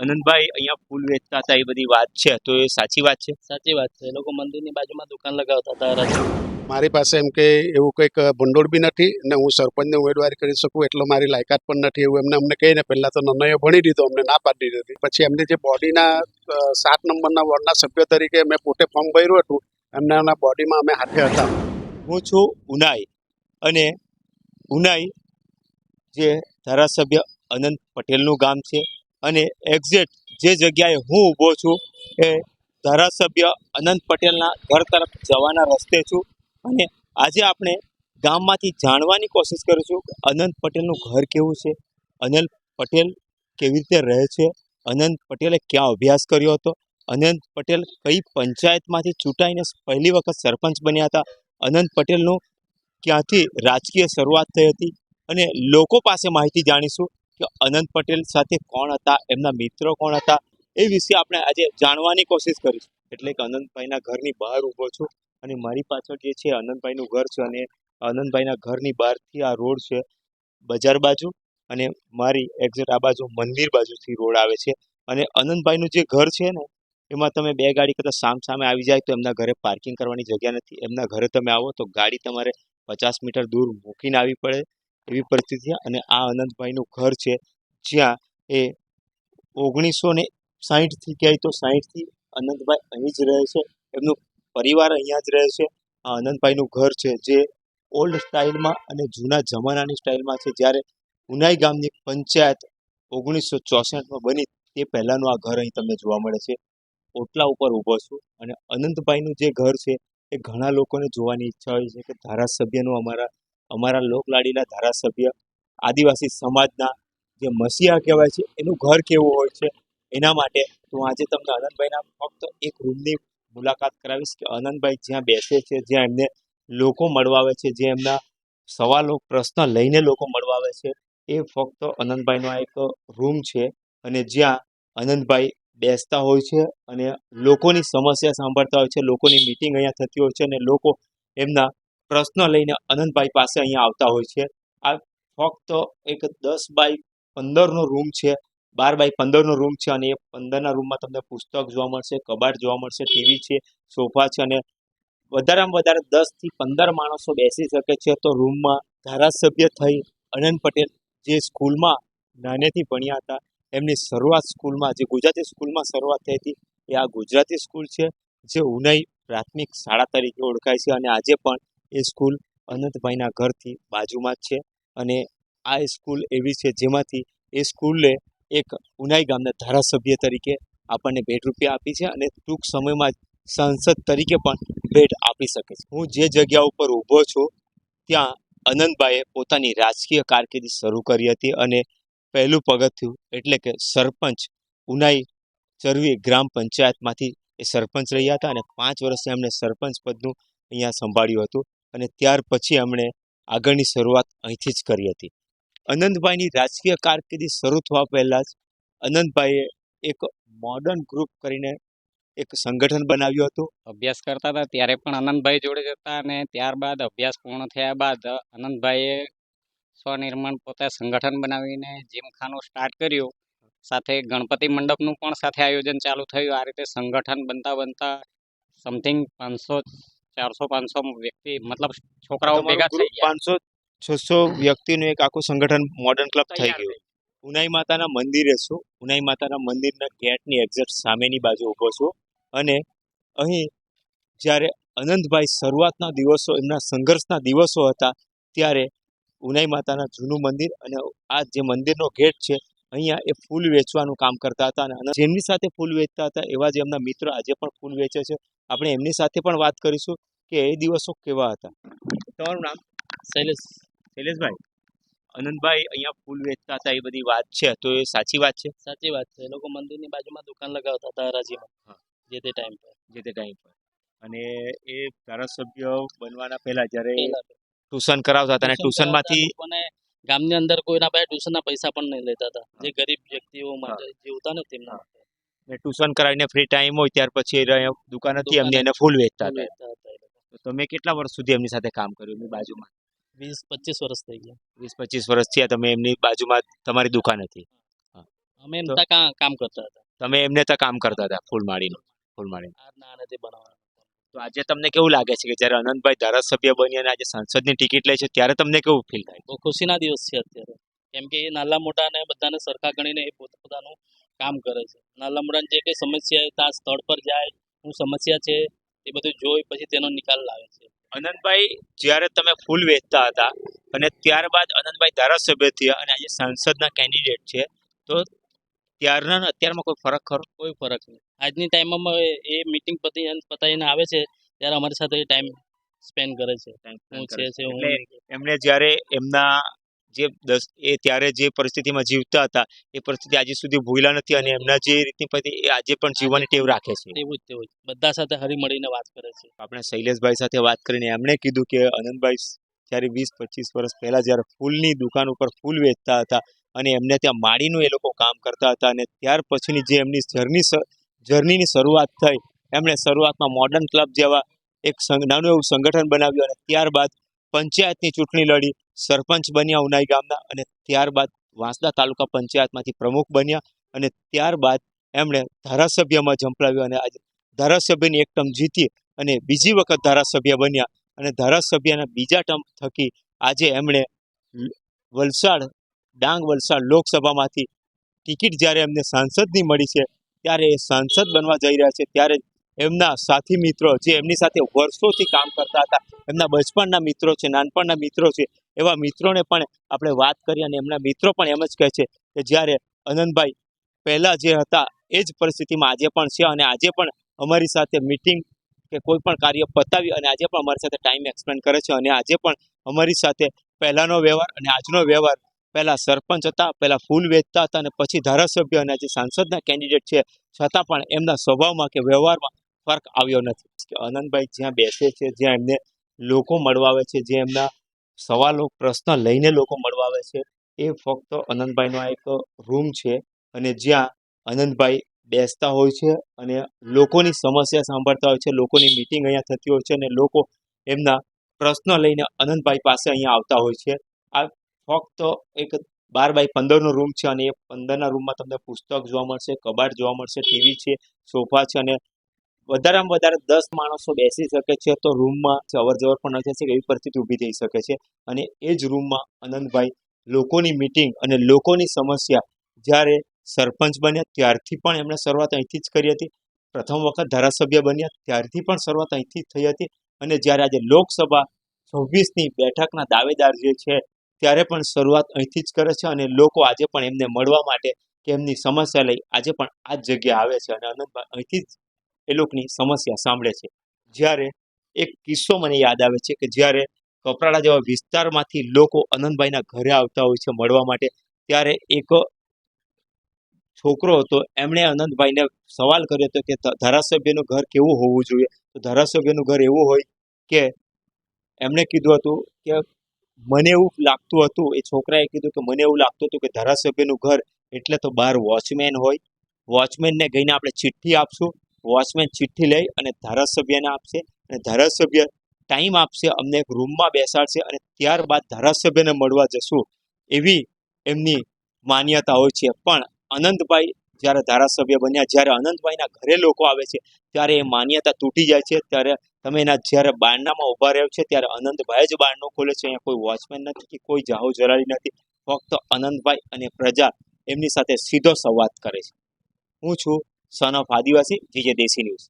આનંદભાઈ અહીંયા ફૂલ વેચતા હતા, એ બધી વાત છે, તો એ સાચી વાત છે? સાચી વાત છે. એ લોકો મંદિરની બાજુમાં દુકાન લગાવતા હતા હરાજી. મારી પાસે એમ કે એવું કંઈક ભંડોળ બી નથી ને હું સરપંચને ઉમેદવારી કરી શકું એટલો મારી લાયકાત પણ નથી એવું એમને અમને કહીને પહેલાં તો નનૈયો ભણી દીધો, અમને ના પાડી દીધી. પછી એમને જે બોડીના 7 નંબરના વોર્ડના સભ્ય તરીકે મેં પોતે ફોર્મ ભર્યું હતું, એમના બોડીમાં અમે હાથે હતા. હું છું ઉનાઈ, અને ઉનાઈ જે ધારાસભ્ય અનંત પટેલનું ગામ છે, અને એક્ઝેક્ટ જે જગ્યાએ હું ઊભો છું એ ધારાસભ્ય અનંત પટેલના ઘર તરફ જવાના રસ્તે છું. અને આજે આપણે ગામમાંથી જાણવાની કોશિશ કરીશું કે અનંત પટેલનું ઘર કેવું છે, અનંત પટેલ કેવી રીતે રહે છે, અનંત પટેલે ક્યાં અભ્યાસ કર્યો હતો, અનંત પટેલ કઈ પંચાયતમાંથી ચૂંટાઈને પહેલી વખત સરપંચ બન્યા હતા, અનંત પટેલનું ક્યાંથી રાજકીય શરૂઆત થઈ હતી, અને લોકો પાસે માહિતી જાણીશું કે અનંત પટેલ સાથે કોણ હતા, એમના મિત્રો કોણ હતા, એ વિશે આપણે આજે જાણવાની કોશિશ કરીશું. એટલે કે અનંતભાઈના ઘરની બહાર ઊભો છું, અને મારી પાછળ જે છે અનંતભાઈનું ઘર છે, અને અનંતભાઈના ઘરની બહારથી આ રોડ છે બજાર બાજુ, અને મારી એક્ઝેક્ટ આ બાજુ મંદિર બાજુથી રોડ આવે છે. અને અનંતભાઈનું જે ઘર છે ને, એમાં તમે બે ગાડી કદાચ સામે આવી જાય તો એમના ઘરે પાર્કિંગ કરવાની જગ્યા નથી. એમના ઘરે તમે આવો તો ગાડી તમારે 50 મીટર દૂર મૂકીને આવી પડે એવી પરિસ્થિતિ. અને આ અનંતભાઈનું ઘર છે, જ્યાં એ 1960થી કહે તો 60થી અનંતભાઈ અહીં જ રહે છે, એમનું પરિવાર અહીંયા જ રહે છે. આ અનંતભાઈનું ઘર છે જે ઓલ્ડ સ્ટાઇલમાં અને જૂના જમાનાની સ્ટાઇલમાં છે. જ્યારે ઉનાઈ ગામની પંચાયત 1964માં બની તે પહેલાંનું આ ઘર અહીં તમને જોવા મળે છે. ઓટલા ઉપર ઊભો છું, અને અનંતભાઈનું જે ઘર છે એ ઘણા લોકોને જોવાની ઈચ્છા હોય છે કે ધારાસભ્યનું અમારા લોકલાડીલા ધારાસભ્ય આદિવાસી સમાજના જે મસીહા કહેવાય છે એનું ઘર કેવું હોય છે. એના માટે હું આજે તમને અનંતભાઈના ફક્ત એક રૂમની મુલાકાત કરાવીશ કે અનંતભાઈ જ્યાં બેસે છે, જ્યાં એમને લોકો મળવા આવે છે, જે એમના સવાલો પ્રશ્ન લઈને લોકો મળવા આવે છે, એ ફક્ત અનંતભાઈનો આ એક રૂમ છે. અને જ્યાં અનંતભાઈ બેસતા હોય છે અને લોકોની સમસ્યા સાંભળતા હોય છે, લોકોની મિટિંગ અહીંયા થતી હોય છે, અને લોકો એમના પ્રશ્ન લઈને અનંતભાઈ પાસે અહીંયા આવતા હોય છે. આ ફક્ત એક 10 બાય 15નો રૂમ છે, 12 બાય 15નો રૂમ છે, અને એ 15ના રૂમમાં તમને પુસ્તક જોવા મળશે, કબાટ જોવા મળશે, ટીવી છે, સોફા છે, અને વધારેમાં વધારે 10 થી 15 માણસો બેસી શકે છે. તો રૂમમાં ધારાસભ્ય થઈ અનંત પટેલ જે સ્કૂલમાં નાનેથી ભણ્યા હતા, એમની શરૂઆત સ્કૂલમાં જે ગુજરાતી સ્કૂલમાં શરૂઆત થઈ હતી એ આ ગુજરાતી સ્કૂલ છે, જે ઉનાઈ પ્રાથમિક શાળા તરીકે ઓળખાય છે. અને આજે પણ એ સ્કૂલ અનંતભાઈના ઘરથી બાજુમાં જ છે. અને આ સ્કૂલ એવી છે જેમાંથી એ સ્કૂલે એક ઉનાઈ ગામના ધારાસભ્ય તરીકે આપણને ભેટ રૂપિયા આપી છે, અને ટૂંક સમયમાં સાંસદ તરીકે પણ ભેટ આપી શકે છે. હું જે જગ્યા ઉપર ઊભો છું ત્યાં અનંતભાઈએ પોતાની રાજકીય કારકિર્દી શરૂ કરી હતી, અને પહેલું પગથિયું એટલે કે સરપંચ ઉનાઈ ચરવી ગ્રામ પંચાયતમાંથી એ સરપંચ રહ્યા હતા, અને 5 વર્ષ એમણે સરપંચ પદનું અહીંયા સંભાળ્યું હતું. અને ત્યાર પછી એમણે આગળની શરૂઆત અહીંથી જ કરી હતી. અનંતભાઈની રાજકીય કારકિર્દી શરૂ થવા પહેલાં જ અનંતભાઈએ એક મોડર્ન ગ્રુપ કરીને એક સંગઠન બનાવ્યું હતું. અભ્યાસ કરતા હતા ત્યારે પણ અનંતભાઈ જોડે જ હતા, અને ત્યારબાદ અભ્યાસ પૂર્ણ થયા બાદ અનંતભાઈએ સ્વનિર્માણ પોતે સંગઠન બનાવીને જીમખાનું સ્ટાર્ટ કર્યું. સાથે ગણપતિ મંડપનું પણ સાથે આયોજન ચાલુ થયું. આ રીતે સંગઠન બનતા સમથિંગ 400-500 વ્યક્તિ મતલબ છોકરાઓ ભેગા થઈ ગયા. 500-600 વ્યક્તિનું એક આખું સંગઠન મોડર્ન ક્લબ થઈ ગયું. ઉનાઈ માતાના મંદિરે છું, ઉનાઈ માતાના મંદિરના ગેટની એક્ઝેક્ટ સામેની બાજુ ઊભો છું. અને અહીં જ્યારે અનંતભાઈ શરૂઆતના દિવસો, એમના સંઘર્ષના દિવસો હતા, ત્યારે ઉનાઈ માતાના જૂનું મંદિર અને આ જે મંદિરનો ગેટ છે, અહીંયા એ ફૂલ વેચવાનું કામ કરતા હતા. અને જેમની સાથે ફૂલ વેચતા હતા એવા જ એમના મિત્રો આજે પણ ફૂલ વેચે છે. આપણે એમની સાથે પણ વાત કરીશું કે એ દિવસો કેવા હતા. તમારું નામ? શૈલેષભાઈ. અનંતભાઈ અહીંયા ફૂલ વેચતા હતા, એ બધી વાત છે, તો એ સાચી વાત છે? સાચી વાત છે. એ લોકો મંદિરની બાજુમાં દુકાન લગાવતા હતા હરાજીમાં. જે તે ટાઈમ પર. અને એ ધારાસભ્ય બનવાના પહેલા જ્યારે ટ્યુશન કરાવતા હતા, અને ટ્યુશનમાંથી ગામની અંદર કોઈના પાસે ટ્યુશનના પૈસા પણ નહીં લેતા હતા, જે ગરીબ વ્યક્તિઓ માટે જીવતા ને તેમના. ટ્યુશન કરાવીને ફ્રી ટાઈમ હોય ત્યાર પછી દુકાન હતી એમની, એને ફૂલ વેચતા હતા. તો તમે કેટલા વર્ષ સુધી એમની સાથે કામ કર્યું એમની બાજુમાં? 20-25 વર્ષ થઈ ગયા. 20-25 વર્ષ થયા તમે એમની બાજુમાં તમારી દુકાન હતી. અમે એમ તો- ત્યાં કામ કરતા હતા. તમે એમને ત્યાં કામ કરતા હતા ફૂલમાળીનું. આ નાનેથી બનાવવાનું. તો આજે તમને કેવું લાગે છે કે જ્યારે અનંતભાઈ ધારાસભ્ય બની અને આજે સંસદની ટિકિટ લે છે ત્યારે તમને કેવું ફીલ થાય? બહુ ખુશીના દિવસ છે અત્યારે, કેમ કે એ નાના મોટાને બધાને સરખા ગણીને એ પોતાનું કામ કરે છે. નાના મોટાને જે કંઈ સમસ્યા હોય ત્યાં સ્થળ પર જાય, શું સમસ્યા છે એ બધું જોઈ પછી તેનો નિકાલ લાવે છે. અનંતભાઈ, જ્યારે તમે ફૂલ વેચતા હતા અને ત્યારબાદ અનંતભાઈ ધારાસભ્ય થયા અને આજે સંસદના કેન્ડિડેટ છે, તો ત્યારના અને અત્યારમાં કોઈ ફરક ખરો? કોઈ ફરક નહીં. આજની ટાઈમમાં એ મીટિંગ પતાવીને આવે છે ત્યારે અમારી સાથે ટાઈમ સ્પેન્ડ કરે છે. હું છે હું એટલે એમને જ્યારે એમના જે એ ત્યારે જે પરિસ્થિતિમાં જીવતા હતા એ પરિસ્થિતિ આજે સુધી ભૂલ્યા નથી અને એમના જે રીતની પરિસ્થિતિ એ આજે પણ જીવવાની ટેવ રાખે છે. તેવું જ બધા સાથે હળી મળીને વાત કરે છે. આપણે શૈલેષભાઈ સાથે વાત કરીને એમણે કીધું કે અનંતભાઈ જ્યારે 20-25 વર્ષ પહેલા જ્યારે ફૂલની દુકાન ઉપર ફૂલ વેચતા હતા અને એમને ત્યાં માળીનું એ લોકો કામ કરતા હતા અને ત્યાર પછીની જે એમની જર્નીની શરૂઆત થઈ, એમણે શરૂઆતમાં મોડર્ન ક્લબ જેવા એક નાનું એવું સંગઠન બનાવ્યું અને ત્યારબાદ પંચાયતની ચૂંટણી લડી, સરપંચ બન્યા ઉનાઈ ગામના અને ત્યારબાદ વાંસદા તાલુકા પંચાયતમાંથી પ્રમુખ બન્યા અને ત્યારબાદ એમણે ધારાસભ્યમાં ઝંપલાવ્યું અને આજે ધારાસભ્યની એક ટર્મ જીતી અને બીજી વખત ધારાસભ્ય બન્યા અને ધારાસભ્યના બીજા ટર્મ થકી આજે એમણે વલસાડ ડાંગ વલસાડ લોકસભામાંથી ટિકિટ જ્યારે એમને સાંસદની મળી છે ત્યારે એ સાંસદ બનવા જઈ રહ્યા છે. ત્યારે એમના સાથી મિત્રો જે એમની સાથે વર્ષોથી કામ કરતા હતા, એમના બચપણના મિત્રો છે, નાનપણના મિત્રો છે, એવા મિત્રોને પણ આપણે વાત કરી અને એમના મિત્રો પણ એમ જ કહે છે કે જ્યારે અનંતભાઈ પહેલાં જે હતા એ જ પરિસ્થિતિમાં આજે પણ છે અને આજે પણ અમારી સાથે મિટિંગ કે કોઈ પણ કાર્ય પતાવી અને આજે પણ અમારી સાથે ટાઈમ એક્સપેન્ડ કરે છે અને આજે પણ અમારી સાથે પહેલાંનો વ્યવહાર અને આજનો વ્યવહાર, પહેલાં સરપંચ હતા, પહેલાં ફૂલ વેચતા હતા અને પછી ધારાસભ્ય અને આજે સાંસદના કેન્ડિડેટ છે, છતાં પણ એમના સ્વભાવમાં કે વ્યવહારમાં ફરક આવ્યો નથી. કે અનંતભાઈ જ્યાં બેસે છે, જ્યાં એમને લોકો મળવા આવે છે, જે એમના સવાલો પ્રશ્ન લઈને લોકો મળવા આવે છે, એ ફક્ત અનંતભાઈનો આ એક રૂમ છે અને જ્યાં અનંતભાઈ બેસતા હોય છે અને લોકોની સમસ્યા સાંભળતા હોય છે, લોકોની મિટિંગ અહીંયા થતી હોય છે અને લોકો એમના પ્રશ્ન લઈને અનંતભાઈ પાસે અહીંયા આવતા હોય છે. આ ફક્ત એક 12x15નો રૂમ છે અને એ 15ના રૂમમાં તમને પુસ્તક જોવા મળશે, કબાટ જોવા મળશે, ટીવી છે, સોફા છે અને વધારેમાં વધારે 10 માણસો બેસી શકે છે તો રૂમમાં અવર જવર પણ ન થઈ શકે એવી પરિસ્થિતિ ઊભી થઈ શકે છે. અને એ જ રૂમમાં અનંતભાઈ લોકોની મિટિંગ અને લોકોની સમસ્યા જ્યારે સરપંચ બન્યા ત્યારથી પણ એમણે શરૂઆત અહીંથી જ કરી હતી, પ્રથમ વખત ધારાસભ્ય બન્યા ત્યારથી પણ શરૂઆત અહીંથી જ થઈ હતી અને જ્યારે આજે લોકસભા 26ની બેઠકના દાવેદાર જે છે ત્યારે પણ શરૂઆત અહીંથી જ કરે છે અને લોકો આજે પણ એમને મળવા માટે કે એમની સમસ્યા લઈ આજે પણ આ જ જગ્યાએ આવે છે અને અનંતભાઈ અહીંથી જ એ લોકોની સમસ્યા સાંભળે છે. જ્યારે એક કિસ્સો મને યાદ આવે છે કે જ્યારે કપરાડા જેવા વિસ્તારમાંથી લોકો અનંતભાઈના ઘરે આવતા હોય છે મળવા માટે, ત્યારે એક છોકરો હતો, એમણે અનંતભાઈને સવાલ કર્યો હતો કે ધારાસભ્યનું ઘર કેવું હોવું જોઈએ? તો ધારાસભ્યનું ઘર એવું હોય કે એમણે કીધું હતું કે મને એવું લાગતું હતું, એ છોકરાએ કીધું કે મને એવું લાગતું હતું કે ધારાસભ્યનું ઘર એટલે તો બહાર વોચમેન હોય, વોચમેનને ગઈને આપણે ચિઠ્ઠી આપશું, વોચમેન ચિઠ્ઠી લઈ અને ધારાસભ્યને આપશે અને ધારાસભ્ય ટાઈમ આપશે, અમને એક રૂમમાં બેસાડશે અને ત્યારબાદ ધારાસભ્યને મળવા જશું, એવી એમની માન્યતા હોય છે. પણ અનંતભાઈ જ્યારે ધારાસભ્ય બન્યા, જ્યારે અનંતભાઈના ઘરે લોકો આવે છે ત્યારે એ માન્યતા તૂટી જાય છે. ત્યારે તમે એના જ્યારે બારણામાં ઊભા રહ્યો છે ત્યારે અનંતભાઈ જ બારણો ખોલે છે. અહીંયા કોઈ વોચમેન નથી કે કોઈ જાહો જલાલી નથી, ફક્ત અનંતભાઈ અને પ્રજા એમની સાથે સીધો સંવાદ કરે છે. હું છું સન ઓફ આદિવાસી, જીજે દેશી ન્યૂઝ.